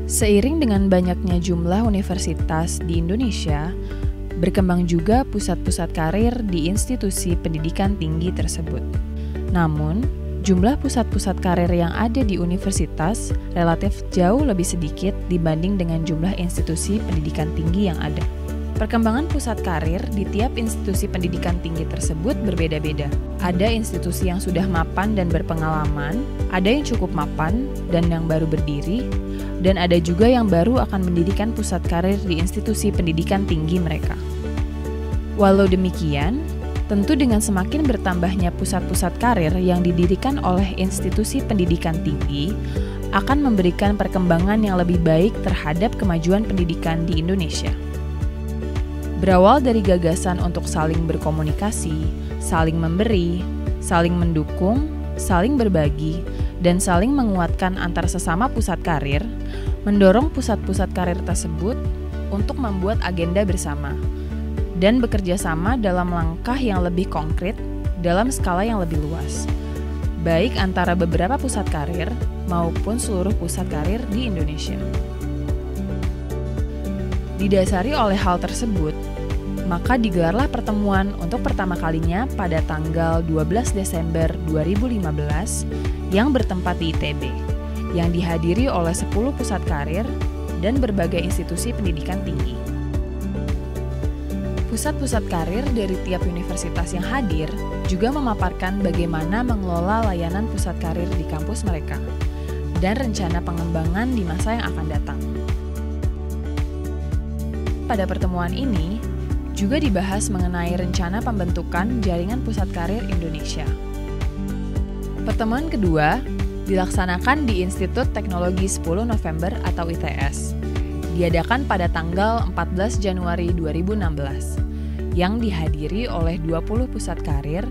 Seiring dengan banyaknya jumlah universitas di Indonesia, berkembang juga pusat-pusat karir di institusi pendidikan tinggi tersebut. Namun, jumlah pusat-pusat karir yang ada di universitas relatif jauh lebih sedikit dibanding dengan jumlah institusi pendidikan tinggi yang ada. Perkembangan pusat karir di tiap institusi pendidikan tinggi tersebut berbeda-beda. Ada institusi yang sudah mapan dan berpengalaman, ada yang cukup mapan dan yang baru berdiri, dan ada juga yang baru akan mendirikan pusat karir di institusi pendidikan tinggi mereka. Walau demikian, tentu dengan semakin bertambahnya pusat-pusat karir yang didirikan oleh institusi pendidikan tinggi, akan memberikan perkembangan yang lebih baik terhadap kemajuan pendidikan di Indonesia. Berawal dari gagasan untuk saling berkomunikasi, saling memberi, saling mendukung, saling berbagi, dan saling menguatkan antar sesama pusat karir, mendorong pusat-pusat karir tersebut untuk membuat agenda bersama, dan bekerja sama dalam langkah yang lebih konkret dalam skala yang lebih luas, baik antara beberapa pusat karir maupun seluruh pusat karir di Indonesia. Didasari oleh hal tersebut, maka digelarlah pertemuan untuk pertama kalinya pada tanggal 12 Desember 2015 yang bertempat di ITB, yang dihadiri oleh 10 pusat karir dan berbagai institusi pendidikan tinggi. Pusat-pusat karir dari tiap universitas yang hadir juga memaparkan bagaimana mengelola layanan pusat karir di kampus mereka dan rencana pengembangan di masa yang akan datang. Pada pertemuan ini, juga dibahas mengenai rencana pembentukan Jaringan Pusat Karir Indonesia. Pertemuan kedua dilaksanakan di Institut Teknologi 10 November atau ITS, diadakan pada tanggal 14 Januari 2016, yang dihadiri oleh 20 pusat karir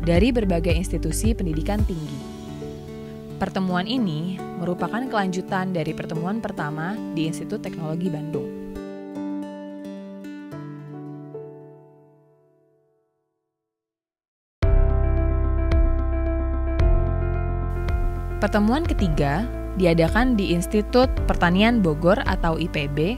dari berbagai institusi pendidikan tinggi. Pertemuan ini merupakan kelanjutan dari pertemuan pertama di Institut Teknologi Bandung. Pertemuan ketiga diadakan di Institut Pertanian Bogor atau IPB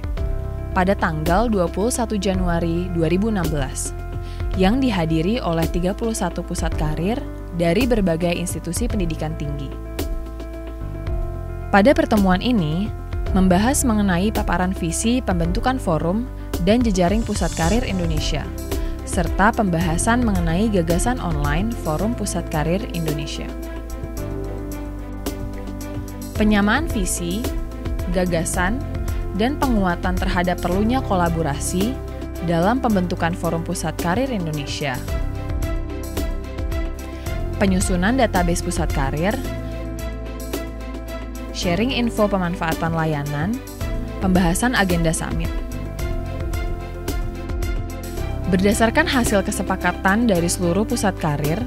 pada tanggal 21 Januari 2016 yang dihadiri oleh 31 pusat karir dari berbagai institusi pendidikan tinggi. Pada pertemuan ini membahas mengenai paparan visi pembentukan forum dan jejaring pusat karir Indonesia serta pembahasan mengenai gagasan online Forum Pusat Karir Indonesia. Penyamaan visi, gagasan, dan penguatan terhadap perlunya kolaborasi dalam pembentukan Forum Pusat Karir Indonesia. Penyusunan database pusat karir, sharing info pemanfaatan layanan, pembahasan agenda summit. Berdasarkan hasil kesepakatan dari seluruh pusat karir,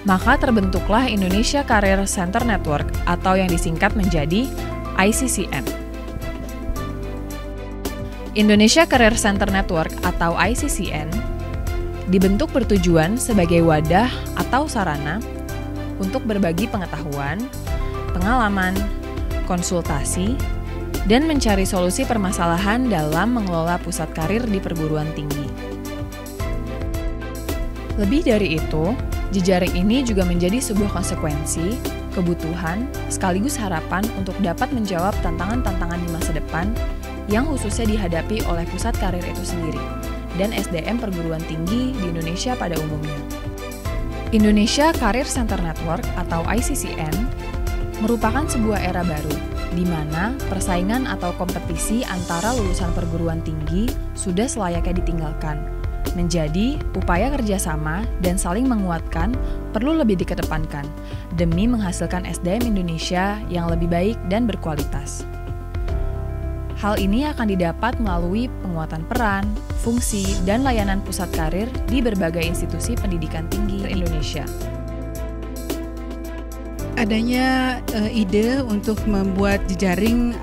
maka terbentuklah Indonesia Career Center Network atau yang disingkat menjadi ICCN. Indonesia Career Center Network atau ICCN dibentuk bertujuan sebagai wadah atau sarana untuk berbagi pengetahuan, pengalaman, konsultasi, dan mencari solusi permasalahan dalam mengelola pusat karir di perguruan tinggi. Lebih dari itu, jejaring ini juga menjadi sebuah konsekuensi, kebutuhan, sekaligus harapan untuk dapat menjawab tantangan-tantangan di masa depan yang khususnya dihadapi oleh pusat karir itu sendiri dan SDM perguruan tinggi di Indonesia pada umumnya. Indonesia Career Center Network atau ICCN merupakan sebuah era baru di mana persaingan atau kompetisi antara lulusan perguruan tinggi sudah selayaknya ditinggalkan. Menjadi upaya kerjasama dan saling menguatkan perlu lebih dikedepankan demi menghasilkan SDM Indonesia yang lebih baik dan berkualitas. Hal ini akan didapat melalui penguatan peran, fungsi, dan layanan pusat karir di berbagai institusi pendidikan tinggi Indonesia. Adanya ide untuk membuat jejaring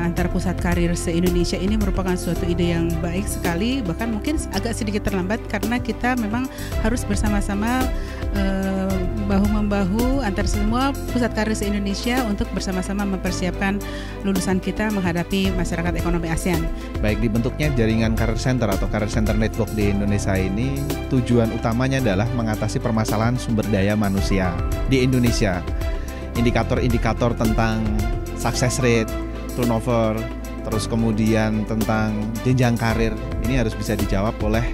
antar pusat karir se-Indonesia ini merupakan suatu ide yang baik sekali, bahkan mungkin agak sedikit terlambat karena kita memang harus bersama-sama bahu-membahu antar semua pusat karir se-Indonesia untuk bersama-sama mempersiapkan lulusan kita menghadapi masyarakat ekonomi ASEAN. Baik, dibentuknya jaringan Career Center atau Career Center Network di Indonesia ini tujuan utamanya adalah mengatasi permasalahan sumber daya manusia di Indonesia. Indikator-indikator tentang success rate, turnover, terus kemudian tentang jenjang karir ini harus bisa dijawab oleh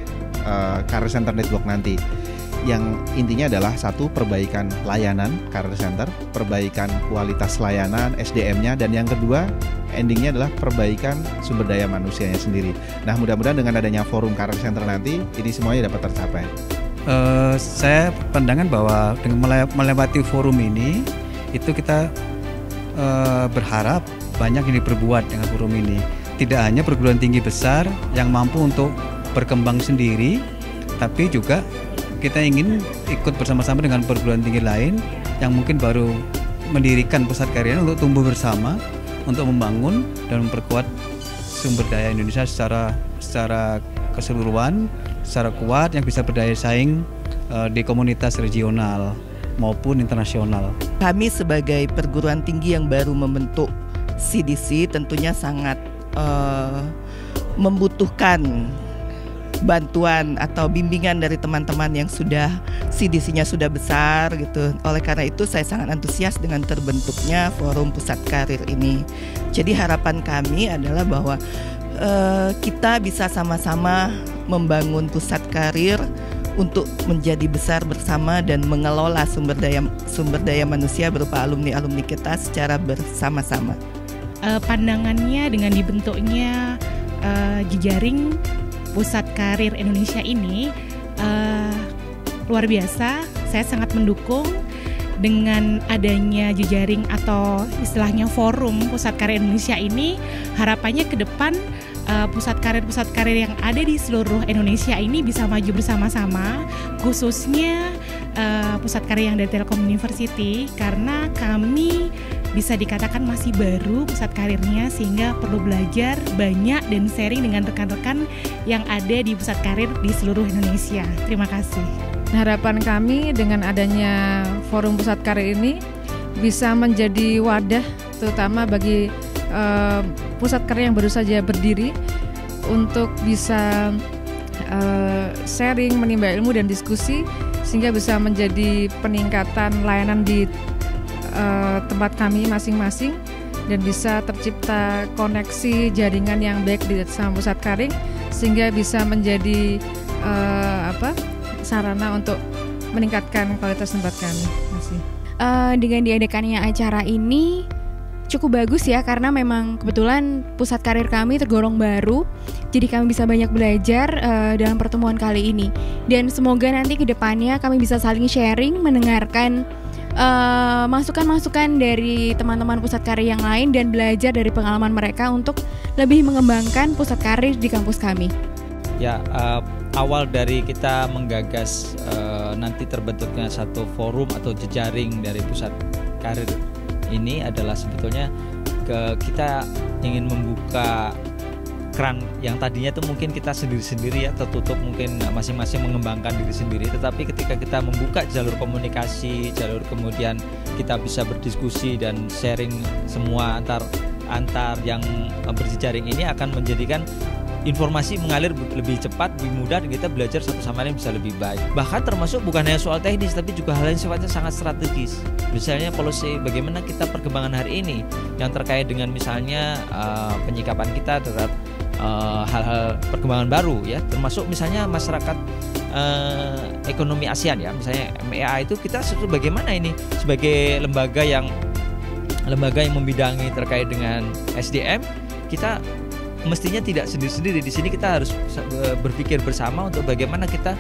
Career Center Network nanti. Yang intinya adalah satu, perbaikan layanan Career Center, perbaikan kualitas layanan SDM-nya, dan yang kedua endingnya adalah perbaikan sumber daya manusianya sendiri. Nah, mudah-mudahan dengan adanya forum Career Center nanti ini semuanya dapat tercapai. Saya pandangan bahwa dengan melewati forum ini itu kita berharap banyak yang diperbuat dengan forum ini. Tidak hanya perguruan tinggi besar yang mampu untuk berkembang sendiri, tapi juga kita ingin ikut bersama-sama dengan perguruan tinggi lain yang mungkin baru mendirikan pusat karirnya untuk tumbuh bersama, untuk membangun dan memperkuat sumber daya Indonesia secara keseluruhan, secara kuat yang bisa berdaya saing di komunitas regional maupun internasional. Kami sebagai perguruan tinggi yang baru membentuk CDC tentunya sangat membutuhkan bantuan atau bimbingan dari teman-teman yang sudah CDC-nya sudah besar gitu. Oleh karena itu saya sangat antusias dengan terbentuknya forum pusat karir ini. Jadi harapan kami adalah bahwa kita bisa sama-sama membangun pusat karir untuk menjadi besar bersama dan mengelola sumber daya manusia berupa alumni-alumni kita secara bersama-sama. Pandangannya dengan dibentuknya jejaring Pusat Karir Indonesia ini luar biasa. Saya sangat mendukung dengan adanya jejaring atau istilahnya forum Pusat Karir Indonesia ini. Harapannya ke depan pusat karir yang ada di seluruh Indonesia ini bisa maju bersama-sama, khususnya pusat karir yang dari Telkom University, karena kami bisa dikatakan masih baru pusat karirnya, sehingga perlu belajar banyak dan sharing dengan rekan-rekan yang ada di pusat karir di seluruh Indonesia. Terima kasih. Harapan kami dengan adanya forum pusat karir ini bisa menjadi wadah terutama bagi pusat karir yang baru saja berdiri untuk bisa sharing, menimba ilmu dan diskusi sehingga bisa menjadi peningkatan layanan di tempat kami masing-masing dan bisa tercipta koneksi jaringan yang baik di sama pusat karir sehingga bisa menjadi sarana untuk meningkatkan kualitas tempat kami. Dengan diadakannya acara ini cukup bagus ya, karena memang kebetulan pusat karir kami tergolong baru, jadi kami bisa banyak belajar dalam pertemuan kali ini. Dan semoga nanti ke depannya kami bisa saling sharing, mendengarkan masukan-masukan dari teman-teman pusat karir yang lain dan belajar dari pengalaman mereka untuk lebih mengembangkan pusat karir di kampus kami. Ya, awal dari kita menggagas nanti terbentuknya satu forum atau jejaring dari pusat karir ini adalah sebetulnya kita ingin membuka keran yang tadinya tuh mungkin kita sendiri-sendiri ya, tertutup, mungkin masing-masing mengembangkan diri sendiri, tetapi ketika kita membuka jalur komunikasi, jalur kemudian kita bisa berdiskusi dan sharing semua antar yang berjejaring ini akan menjadikan informasi mengalir lebih cepat, lebih mudah, dan kita belajar satu sama lain bisa lebih baik. Bahkan termasuk bukan hanya soal teknis, tapi juga hal yang sifatnya sangat strategis. Misalnya policy, bagaimana kita perkembangan hari ini yang terkait dengan misalnya penyikapan kita terhadap hal-hal perkembangan baru ya, termasuk misalnya masyarakat ekonomi ASEAN ya, misalnya MEA itu kita bagaimana ini sebagai lembaga yang membidangi terkait dengan SDM, kita mestinya tidak sendiri-sendiri. Di sini kita harus berpikir bersama untuk bagaimana kita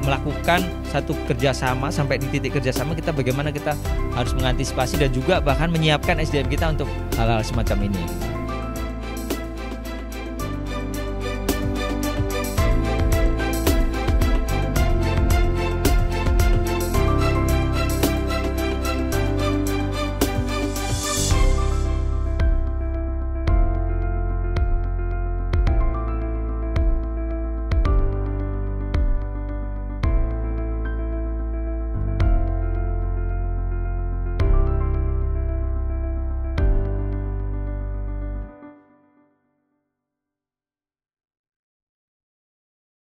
melakukan satu kerjasama, sampai di titik kerjasama kita bagaimana kita harus mengantisipasi dan juga bahkan menyiapkan SDM kita untuk hal-hal semacam ini.